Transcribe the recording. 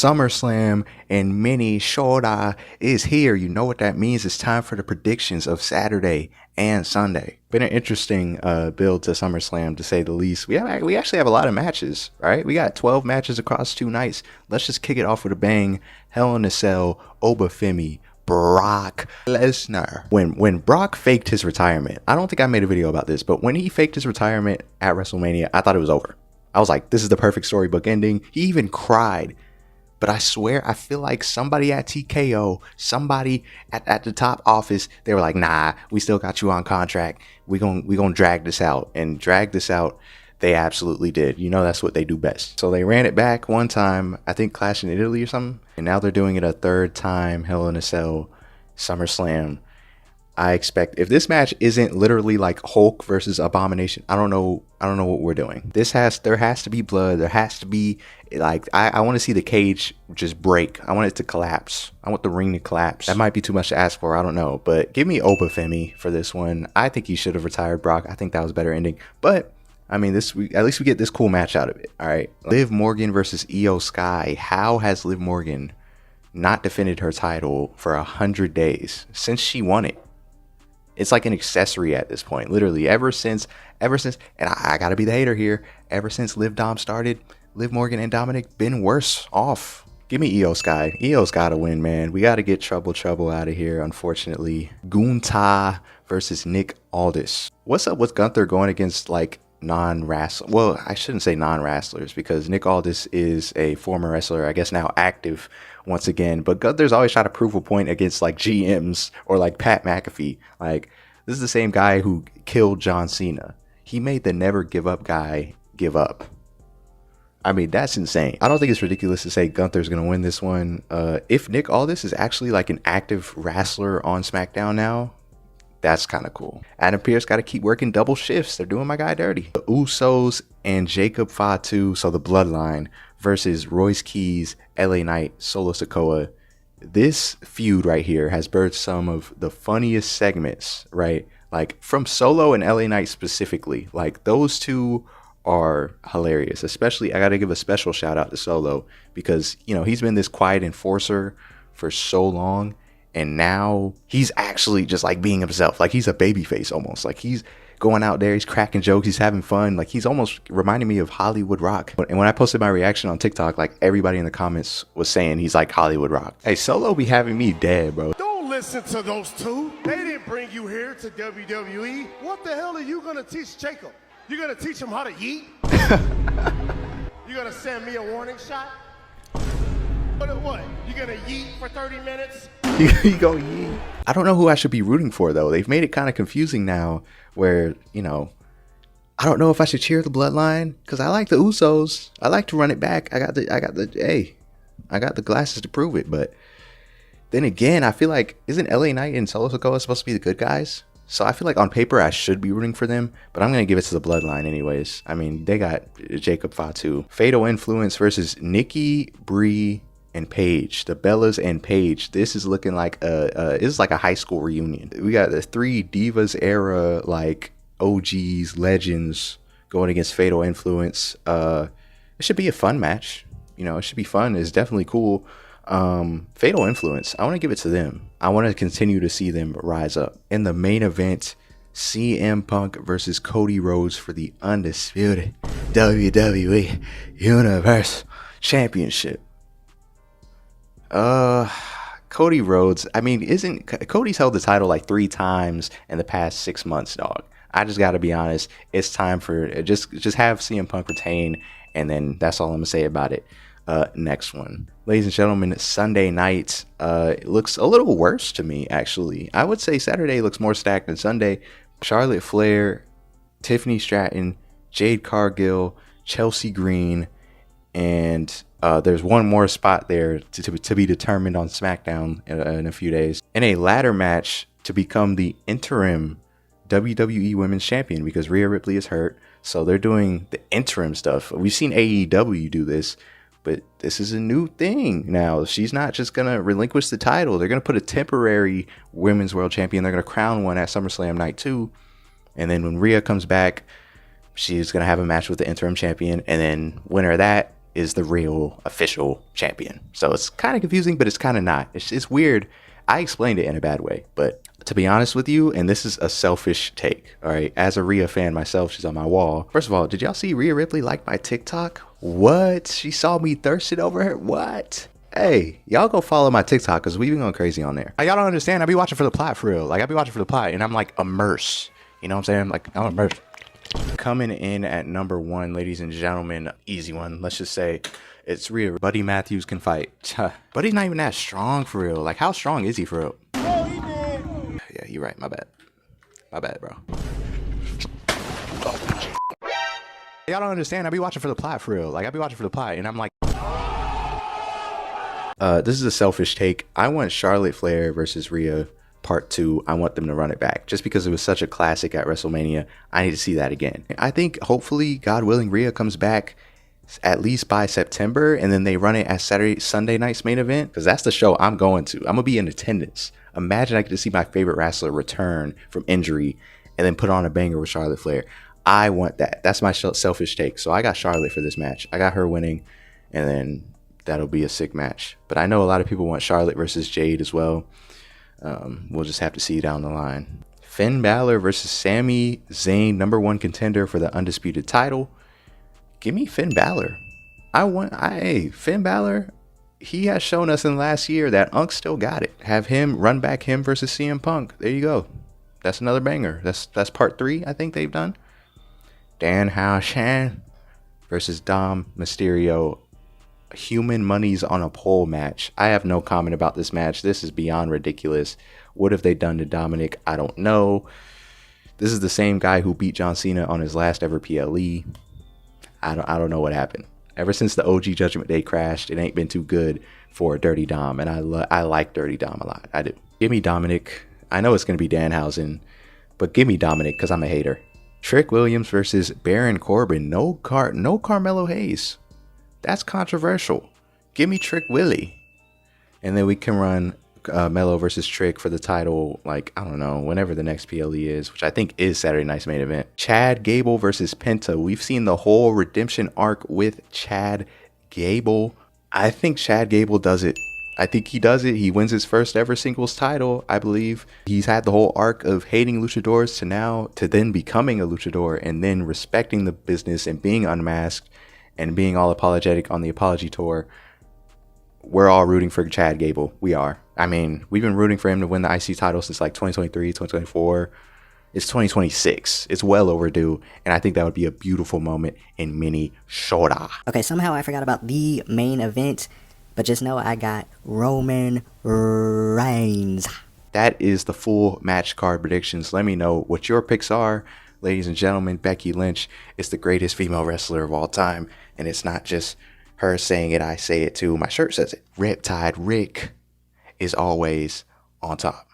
SummerSlam and mini showdown is here. You know what that means. It's time for the predictions of Saturday and Sunday. Been an interesting build to SummerSlam, to say the least. We actually have a lot of matches, right? We got 12 matches across 2 nights. Let's just kick it off with a bang. Hell in a Cell, Obafemi, Brock Lesnar. When Brock faked his retirement, I don't think I made a video about this, but when he faked his retirement at WrestleMania, I thought it was over. I was like, this is the perfect storybook ending. He even cried. But I swear, I feel like somebody at TKO, somebody at the top office, they were like, nah, we still got you on contract. We gonna drag this out. And drag this out, they absolutely did. You know, that's what they do best. So they ran it back one time, I think Clash in Italy or something. And now they're doing it a third time, Hell in a Cell, SummerSlam. I expect, if this match isn't literally like Hulk versus Abomination, I don't know what we're doing. There has to be blood. There has to be, like, I want to see the cage just break. I want it to collapse. I want the ring to collapse. That might be too much to ask for. I don't know. But give me Obafemi for this one. I think he should have retired Brock. I think that was a better ending. But I mean, at least we get this cool match out of it. All right. Liv Morgan versus Iyo Sky. How has Liv Morgan not defended her title for 100 days since she won it? It's like an accessory at this point, literally. Ever since, and I gotta be the hater here, ever since Liv Dom started, Liv Morgan and Dominic been worse off. Give me Iyo Sky. Iyo's gotta win, man. We gotta get Trouble out of here, unfortunately. Gunther versus Nick Aldis. What's up with Gunther going against, like, non-wrestler? Well, I shouldn't say non-wrestlers, because Nick Aldis is a former wrestler, I guess now active once again, but Gunther's always trying to prove a point against like GMs or like Pat McAfee. Like, this is the same guy who killed John Cena. He made the never give up guy give up. I mean, that's insane. I don't think it's ridiculous to say Gunther's gonna win this one. If Nick Aldis is actually like an active wrestler on SmackDown now, that's kind of cool. Adam Pearce got to keep working double shifts. They're doing my guy dirty. The Usos and Jacob Fatu, so the Bloodline, versus Royce Keys, LA Knight, Solo Sikoa. This feud right here has birthed some of the funniest segments, right? Like from Solo and LA Knight specifically. Like those two are hilarious. Especially, I got to give a special shout out to Solo because, you know, he's been this quiet enforcer for so long. And now he's actually just like being himself. Like he's a baby face almost. Like he's going out there, he's cracking jokes, he's having fun. Like he's almost reminding me of Hollywood Rock. And when I posted my reaction on TikTok, like everybody in the comments was saying he's like Hollywood Rock. Hey, Solo be having me dead, bro. Don't listen to those two. They didn't bring you here to WWE. What the hell are you gonna teach Jacob? You gonna teach him how to yeet? You gonna send me a warning shot? What? You gonna yeet for 30 minutes? You go yeet. I don't know who I should be rooting for though. They've made it kind of confusing now where, you know, I don't know if I should cheer the Bloodline because I like the Usos. I like to run it back. I got the glasses to prove it. But then again, I feel like, isn't LA Knight and Solo Sikoa supposed to be the good guys? So I feel like on paper I should be rooting for them, but I'm gonna give it to the Bloodline anyways. I mean, they got Jacob Fatu. Fatal Influence versus Nikki, Brie, and Paige, the Bellas and Paige. This is looking like a high school reunion. We got the 3 Divas era like OGs, legends going against Fatal Influence. It should be a fun match. You know, it should be fun. It's definitely cool. Fatal Influence, I want to give it to them. I want to continue to see them rise up. In the main event, CM Punk versus Cody Rhodes for the undisputed WWE Universe Championship. Cody Rhodes, I mean, Cody's held the title like 3 times in the past 6 months, dog. I just got to be honest. It's time for just have CM Punk retain, and then that's all I'm gonna say about it. Next one, ladies and gentlemen, Sunday night looks a little worse to me, actually. I would say Saturday looks more stacked than Sunday. Charlotte Flair, Tiffany Stratton, Jade Cargill, Chelsea Green, and there's one more spot there to be determined on SmackDown in a few days. In a ladder match to become the interim WWE Women's Champion because Rhea Ripley is hurt. So they're doing the interim stuff. We've seen AEW do this, but this is a new thing now. She's not just going to relinquish the title. They're going to put a temporary Women's World Champion. They're going to crown one at SummerSlam Night 2. And then when Rhea comes back, she's going to have a match with the interim champion. And then winner of that is the real official champion. So it's kind of confusing, but it's kind of not. It's weird. I explained it in a bad way, but to be honest with you, and this is a selfish take, all right, as a Rhea fan myself, she's on my wall. First of all, did y'all see Rhea Ripley like my TikTok? What? She saw me thirsted over her? What? Hey, y'all go follow my TikTok because we been going crazy on there. Like, y'all don't understand. I be watching for the plot for real. Like, I be watching for the plot, and I'm like immersed. You know what I'm saying? Like, I'm immersed. Coming in at number 1, ladies and gentlemen, easy one. Let's just say it's Rhea. Buddy Matthews can fight. Buddy's not even that strong for real. Like, how strong is he for real? Oh, he did. Yeah, you're right. My bad. My bad, bro. Y'all don't understand. I be watching for the plot for real. Like, I be watching for the plot, and I'm like, this is a selfish take. I want Charlotte Flair versus Rhea Part 2. I want them to run it back just because it was such a classic at WrestleMania. I need to see that again. I think hopefully, God willing, Rhea comes back at least by September, and then they run it as Sunday night's main event, because that's the show I'm going to. I'm gonna be in attendance. Imagine I get to see my favorite wrestler return from injury and then put on a banger with Charlotte Flair. I want that. That's my selfish take. So I got Charlotte for this match. I got her winning, and then that'll be a sick match. But I know a lot of people want Charlotte versus Jade as well. We'll just have to see down the line. Finn Balor versus Sami Zayn, number 1 contender for the undisputed title. Give me Finn Balor. Finn Balor, he has shown us in the last year that Unk still got it. Have him run back him versus CM Punk. There you go. That's another banger. That's part 3, I think they've done. Danhausen versus Dom Mysterio. Human money's on a pole match. I have no comment about this match. This is beyond ridiculous. What have they done to Dominic? I don't know. This is the same guy who beat John Cena on his last ever PLE. I don't know what happened. Ever since the OG Judgment Day crashed, it ain't been too good for Dirty Dom, and I like Dirty Dom a lot. I do. Give me Dominic. I know it's gonna be Danhausen, but give me Dominic because I'm a hater. Trick Williams versus Baron Corbin. No Carmelo Hayes. That's controversial. Give me Trick Willie. And then we can run Melo versus Trick for the title, like, I don't know, whenever the next PLE is, which I think is Saturday night's main event. Chad Gable versus Penta. We've seen the whole redemption arc with Chad Gable. I think Chad Gable does it. I think he does it. He wins his first ever singles title, I believe. He's had the whole arc of hating luchadors to then becoming a luchador and then respecting the business and being unmasked and being all apologetic on the apology tour. We're all rooting for Chad Gable. We are. I mean, we've been rooting for him to win the IC title since like 2023, 2024. It's 2026. It's well overdue. And I think that would be a beautiful moment in mini Shoda. Okay, somehow I forgot about the main event, but just know I got Roman Reigns. That is the full match card predictions. Let me know what your picks are. Ladies and gentlemen, Becky Lynch is the greatest female wrestler of all time. And it's not just her saying it, I say it too. My shirt says it. Riptide Rick is always on top.